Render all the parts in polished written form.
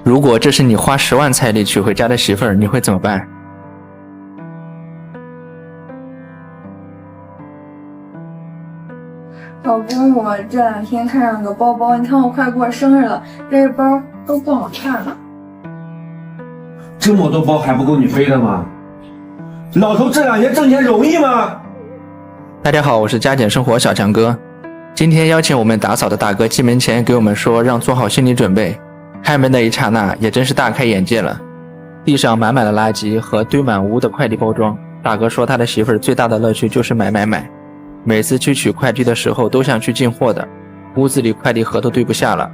如果这是你花10万彩礼娶回家的媳妇儿，你会怎么办？老公，我这2天看上个包包，你看我快过生日了，这包都不好看了。这么多包还不够你背的吗？老头这2年挣钱容易吗？大家好，我是加减生活小强哥。今天邀请我们打扫的大哥进门前给我们说，让做好心理准备。开门的一刹那，也真是大开眼界了。地上满满的垃圾和堆满屋的快递包装。大哥说他的媳妇儿最大的乐趣就是买，每次去取快递的时候都像去进货的，屋子里快递盒都堆不下了。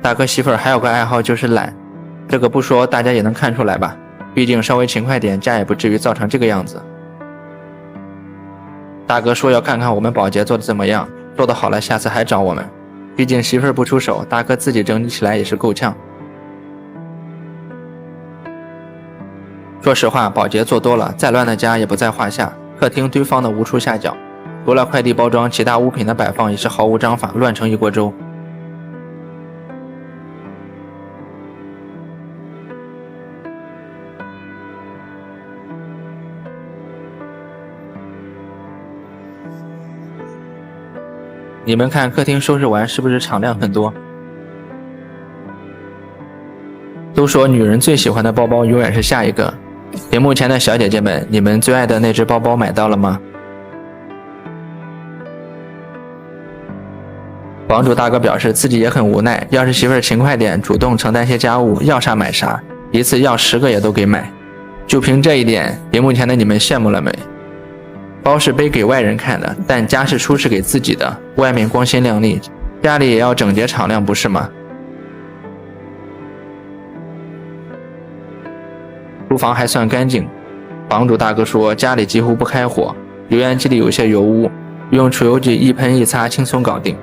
大哥媳妇儿还有个爱好就是懒，这个不说大家也能看出来吧，毕竟稍微勤快点，家也不至于造成这个样子。大哥说要看看我们保洁做的怎么样，做得好了下次还找我们，毕竟媳妇儿不出手，大哥自己整理起来也是够呛。说实话，保洁做多了，再乱的家也不在话下。客厅堆放的无处下脚，除了快递包装，其他物品的摆放也是毫无章法，乱成一锅粥。你们看客厅收拾完是不是敞亮很多？都说女人最喜欢的包包永远是下一个。屏幕前的小姐姐们，你们最爱的那只包包买到了吗？房主大哥表示自己也很无奈，要是媳妇儿勤快点，主动承担些家务，要啥买啥，一次要10个也都给买。就凭这一点，屏幕前的你们羡慕了没？包是背给外人看的，但家是出示给自己的，外面光鲜亮丽，家里也要整洁敞亮，不是吗？厨房还算干净，房主大哥说家里几乎不开火，油烟机里有些油污，用除油剂一喷一擦轻松搞定。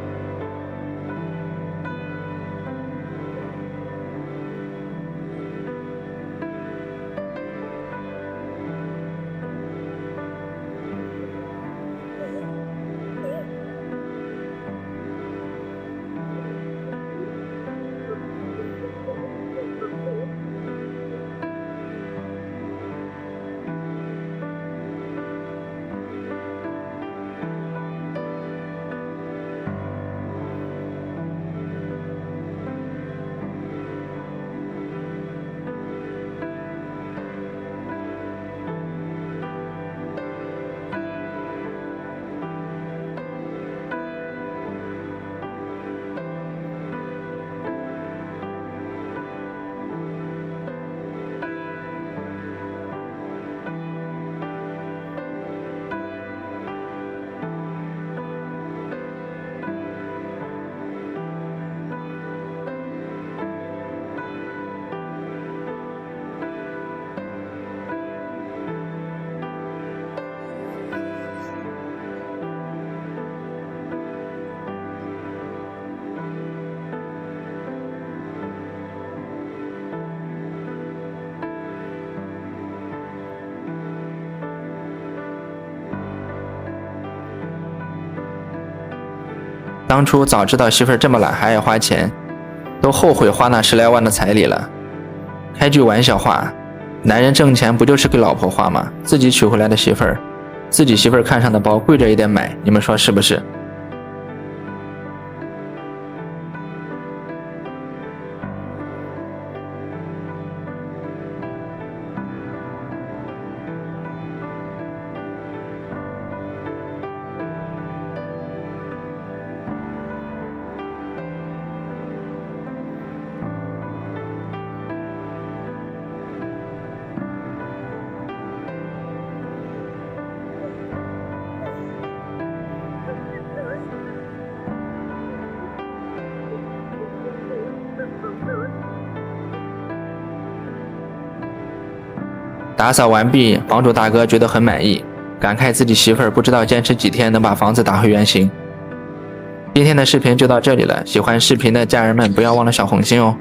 当初早知道媳妇儿这么懒还爱花钱，都后悔花那10来万的彩礼了。开句玩笑话，男人挣钱不就是给老婆花吗？自己娶回来的媳妇儿，自己媳妇儿看上的包贵着一点买，你们说是不是？打扫完毕，房主大哥觉得很满意，感慨自己媳妇儿不知道坚持几天能把房子打回原形。今天的视频就到这里了，喜欢视频的家人们不要忘了小红心哦。